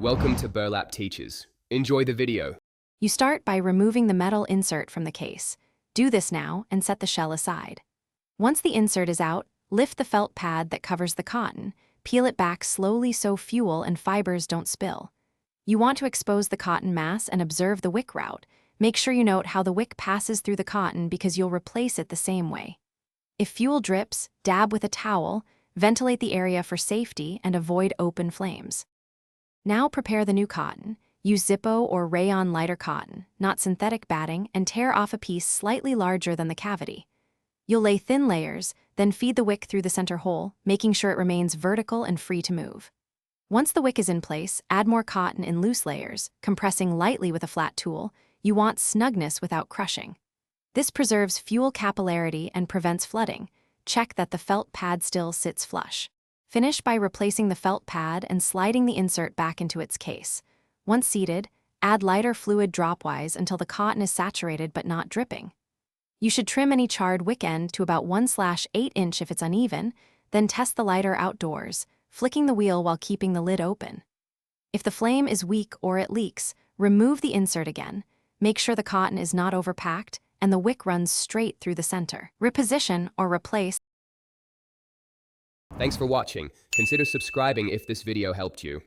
Welcome to Burlap Teachers. Enjoy the video. You start by removing the metal insert from the case. Do this now and set the shell aside. Once the insert is out, lift the felt pad that covers the cotton, peel it back slowly so fuel and fibers don't spill. You want to expose the cotton mass and observe the wick route. Make sure you note how the wick passes through the cotton because you'll replace it the same way. If fuel drips, dab with a towel, ventilate the area for safety and avoid open flames. Now prepare the new cotton. Use Zippo or rayon lighter cotton, not synthetic batting, and tear off a piece slightly larger than the cavity. You'll lay thin layers, then feed the wick through the center hole, making sure it remains vertical and free to move. Once the wick is in place, add more cotton in loose layers, compressing lightly with a flat tool. You want snugness without crushing. This preserves fuel capillarity and prevents flooding. Check that the felt pad still sits flush. Finish by replacing the felt pad and sliding the insert back into its case. Once seated, add lighter fluid dropwise until the cotton is saturated but not dripping. You should trim any charred wick end to about 1/8 inch if it's uneven, then test the lighter outdoors, flicking the wheel while keeping the lid open. If the flame is weak or it leaks, remove the insert again. Make sure the cotton is not overpacked and the wick runs straight through the center. Reposition or replace. Thanks for watching. Consider subscribing if this video helped you.